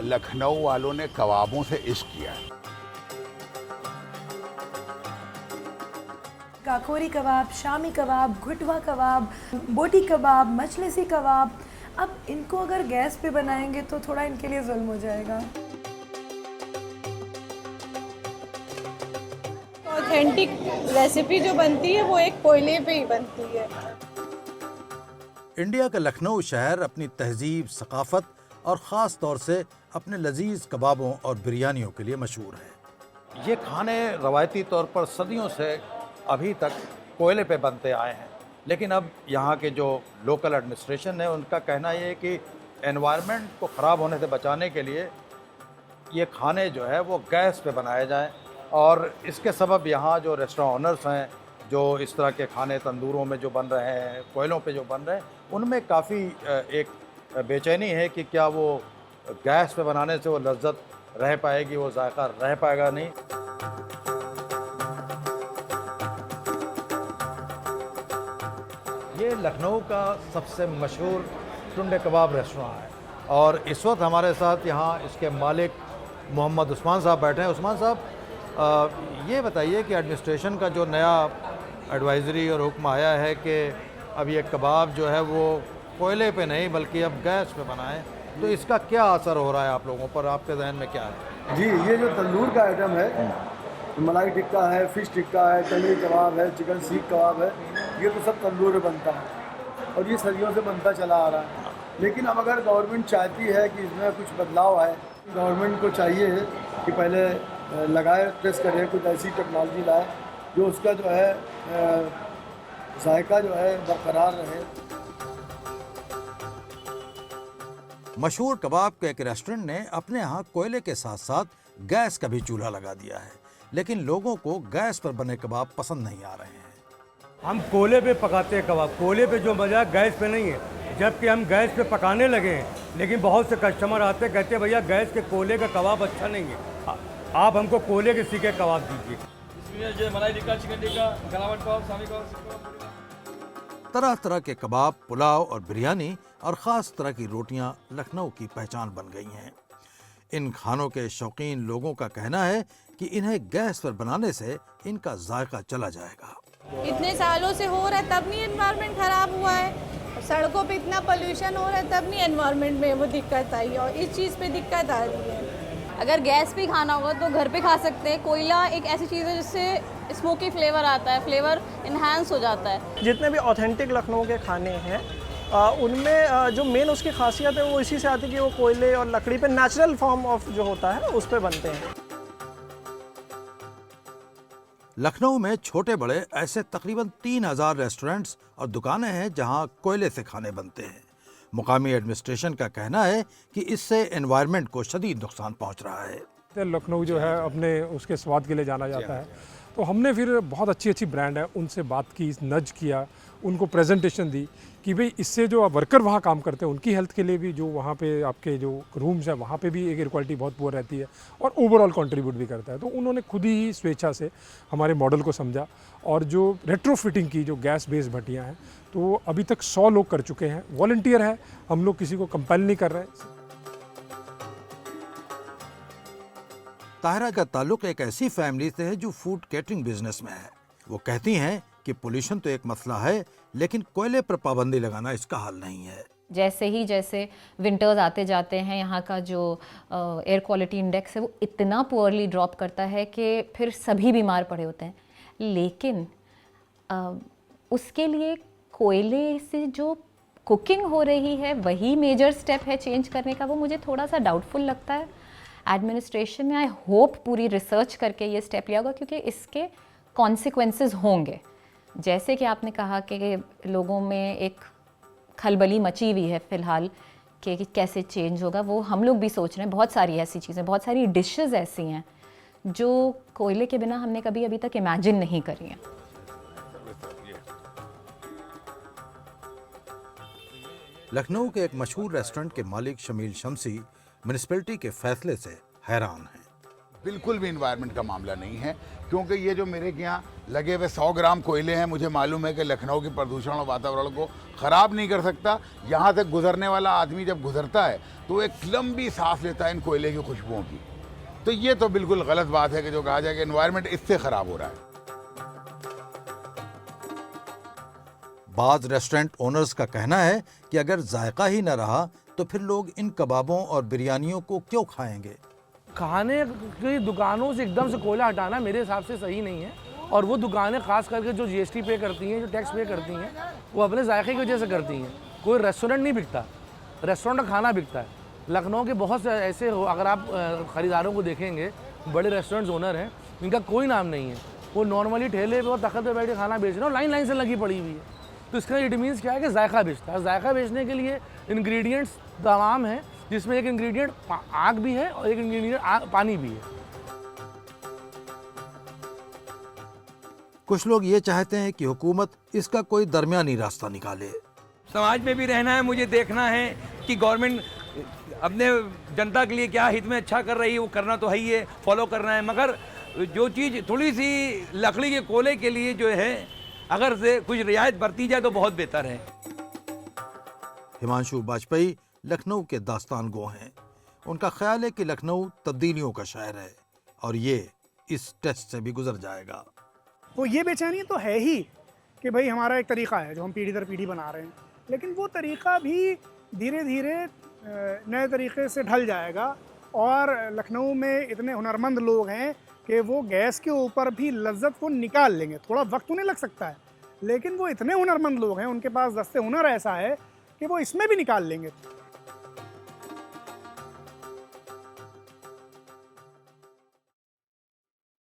लखनऊ वालों ने कबाबों से इश्क किया है। काकोरी कबाब, शामी कबाब, घुटवा कबाब, बोटी कबाब, मजलिसी कबाब। अब इनको अगर गैस पे बनाएंगे तो थोड़ा इनके लिए जुल्म हो जाएगा। ऑथेंटिक रेसिपी जो बनती है वो एक कोयले पे ही बनती है। इंडिया का लखनऊ शहर अपनी तहजीब, सकाफत और ख़ास तौर से अपने लजीज कबाबों और बिरयानियों के लिए मशहूर है। ये खाने रवायती तौर पर सदियों से अभी तक कोयले पे बनते आए हैं, लेकिन अब यहाँ के जो लोकल एडमिनिस्ट्रेशन है उनका कहना ये है कि एनवायरनमेंट को ख़राब होने से बचाने के लिए ये खाने जो है वो गैस पे बनाए जाएं, और इसके सबब यहाँ जो रेस्टोरेंट ओनर्स हैं जो इस तरह के खाने तंदूरों में जो बन रहे हैं, कोयलों पे जो बन रहे हैं, उनमें काफ़ी एक बेचैनी है कि क्या वो गैस पे बनाने से वो लज्जत रह पाएगी, वो जायका रह पाएगा नहीं। ये लखनऊ का सबसे मशहूर टुंडे कबाब रेस्टोरेंट है, और इस वक्त हमारे साथ यहाँ इसके मालिक मोहम्मद उस्मान साहब बैठे हैं। उस्मान साहब, ये बताइए कि एडमिनिस्ट्रेशन का जो नया एडवाइज़री और हुक्म आया है कि अब ये कबाब जो है वो कोयले पे नहीं बल्कि अब गैस पे बनाएं, तो इसका क्या असर हो रहा है आप लोगों पर? आपके जहन में क्या है? जी, ये जो तंदूर का आइटम है, मलाई टिक्का है, फ़िश टिक्का है, तंदूरी कबाब है, चिकन सीख कबाब है, ये तो सब तंदूर में बनता है और ये सदियों से बनता चला आ रहा है। लेकिन अब अगर गवर्नमेंट चाहती है कि इसमें कुछ बदलाव आए, गवर्नमेंट को चाहिए कि पहले लगाए, टेस्ट करे, कुछ ऐसी टेक्नोलॉजी लाए जो उसका जो है जायका जो है बरकरार रहे। मशहूर कबाब के एक रेस्टोरेंट ने अपने यहाँ कोयले के साथ साथ गैस का भी चूल्हा लगा दिया है, लेकिन लोगों को गैस पर बने कबाब पसंद नहीं आ रहे हैं। हम कोयले पे पकाते हैं कबाब, कोयले पे जो मज़ा गैस पे नहीं है। जबकि हम गैस पे पकाने लगे हैं, लेकिन बहुत से कस्टमर आते कहते हैं भैया गैस के कोयले का कबाब अच्छा नहीं है, आप हमको कोयले के सीखे कबाब दीजिए। इसमें मलाई टिक्का, चिकन टिक्का, गलावट कबाब, शामी कबाब, तरह तरह के कबाब, पुलाव और बिरयानी और ख़ास तरह की रोटियां लखनऊ की पहचान बन गई हैं। इन खानों के शौकीन लोगों का कहना है कि इन्हें गैस पर बनाने से इनका जायका चला जाएगा। इतने सालों से हो रहा है तब नहीं एनवायरनमेंट ख़राब हुआ है, सड़कों पे इतना पोल्यूशन हो रहा है तब नहीं एनवायरनमेंट में वो दिक्कत आई, और इस चीज़ पे दिक्कत आ रही है। अगर गैस पे खाना होगा तो घर पे खा सकते हैं। कोयला एक ऐसी चीज़ है जिससे स्मोकी फ्लेवर आता है, फ्लेवर इन्हांस हो जाता है। जितने भी ऑथेंटिक लखनऊ के खाने हैं उनमें जो मेन उसकी खासियत है वो इसी से आती है कि वो कोयले और लकड़ी पे नेचुरल फॉर्म ऑफ जो होता है उस पे बनते हैं। लखनऊ में छोटे बड़े ऐसे तकरीबन 3000 रेस्टोरेंट्स और दुकानें हैं जहां कोयले से खाने बनते हैं। मुकामी एडमिनिस्ट्रेशन का कहना है कि इससे एनवायरनमेंट को शदीद नुकसान पहुंच रहा है। लखनऊ जो है अपने उसके स्वाद के लिए जाना जाता है, तो हमने फिर बहुत अच्छी ब्रांड है उनसे बात की, नज किया, उनको प्रेजेंटेशन दी कि भाई इससे जो वर्कर वहाँ काम करते हैं उनकी हेल्थ के लिए भी, जो वहाँ पे आपके जो रूम्स हैं वहाँ पे भी एक एयर क्वालिटी बहुत पुअर रहती है और ओवरऑल कंट्रीब्यूट भी करता है। तो उन्होंने खुद ही स्वेच्छा से हमारे मॉडल को समझा, और जो रेट्रोफिटिंग की जो गैस बेस्ड भट्टियाँ हैं तो अभी तक 100 लोग कर चुके हैं, वॉलंटियर है, हम लोग किसी को कंपेल नहीं कर रहे हैं। ताहिरा का ताल्लुक एक ऐसी फैमिली से है जो फूड कैटरिंग बिजनेस में है। वो कहती हैं कि पोल्यूशन तो एक मसला है, लेकिन कोयले पर पाबंदी लगाना इसका हल नहीं है। जैसे विंटर्स आते जाते हैं, यहाँ का जो एयर क्वालिटी इंडेक्स है वो इतना पुअरली ड्रॉप करता है कि फिर सभी बीमार पड़े होते हैं। लेकिन उसके लिए कोयले से जो कुकिंग हो रही है वही मेजर स्टेप है चेंज करने का, वो मुझे थोड़ा सा डाउटफुल लगता है। एडमिनिस्ट्रेशन ने आई होप पूरी रिसर्च करके ये स्टेप लिया होगा, क्योंकि इसके कॉन्सिक्वेंसेस होंगे। जैसे कि आपने कहा कि लोगों में एक खलबली मची हुई है फ़िलहाल कि कैसे चेंज होगा, वो हम लोग भी सोच रहे हैं। बहुत सारी ऐसी चीज़ें, बहुत सारी डिशेस ऐसी हैं जो कोयले के बिना हमने कभी अभी तक इमेजिन नहीं करी हैं। लखनऊ के एक मशहूर रेस्टोरेंट के मालिक शमील शमसी म्युनिसिपैलिटी के फैसले से हैरान हैं। बिल्कुल भी इन्वायरमेंट का मामला नहीं है, क्योंकि ये जो मेरे यहाँ लगे हुए 100 ग्राम कोयले हैं, मुझे मालूम है कि लखनऊ के प्रदूषण और वातावरण को ख़राब नहीं कर सकता। यहाँ से गुजरने वाला आदमी जब गुजरता है तो एक लंबी सांस लेता है इन कोयले की खुशबुओं की। तो ये तो बिल्कुल गलत बात है कि जो कहा जाए कि इन्वायरमेंट इससे ख़राब हो रहा है। बाज़ रेस्टोरेंट ओनर्स का कहना है कि अगर जायका ही न रहा तो फिर लोग इन कबाबों और बिरयानियों को क्यों खाएंगे। खाने की दुकानों से एकदम से कोयला हटाना मेरे हिसाब से सही नहीं है। और वो दुकानें खास करके जो GST पे करती हैं, जो टैक्स पे करती हैं, वो अपने जायके की वजह से करती हैं। कोई रेस्टोरेंट नहीं बिकता, रेस्टोरेंट का खाना बिकता है। लखनऊ के बहुत से ऐसे हो, अगर आप ख़रीदारों को देखेंगे, बड़े रेस्टोरेंट्स ओनर हैं, इनका कोई नाम नहीं है। वो नॉर्मली ठेले पे और तख्त पे बैठ के खाना बेच रहे हैं और लाइन से लगी पड़ी हुई है। तो इसका इट मीन्स क्या है कि जायका बेचता है। जायका बेचने के लिए इंग्रेडिएंट्स तमाम हैं, जिसमें एक इंग्रेडिएंट आग भी है और एक इंग्रेडिएंट पानी भी है। कुछ लोग ये चाहते हैं कि हुकूमत इसका कोई दरमियानी रास्ता निकाले। समाज में भी रहना है, मुझे देखना है कि गवर्नमेंट अपने जनता के लिए क्या हित में अच्छा कर रही है, वो करना तो है ही है, फॉलो करना है। मगर जो चीज़ थोड़ी सी लकड़ी के कोयले के लिए जो है, अगर से कुछ रियायत बरती जाए तो बहुत बेहतर है। हिमांशु वाजपेयी लखनऊ के दास्तान गो हैं। उनका ख्याल है कि लखनऊ तब्दीलियों का शहर है और ये इस टेस्ट से भी गुजर जाएगा। तो ये बेचैनी तो है ही कि भाई हमारा एक तरीका है जो हम पीढ़ी दर पीढ़ी बना रहे हैं, लेकिन वो तरीका भी धीरे धीरे नए तरीके से ढल जाएगा। और लखनऊ में इतने हुनरमंद लोग हैं कि वो गैस के ऊपर भी लज्जत को निकाल लेंगे। थोड़ा वक्त उन्हें लग सकता है, लेकिन वो इतने हुनरमंद लोग हैं, उनके पास दस्ते हुनर ऐसा है कि वो इसमें भी निकाल लेंगे।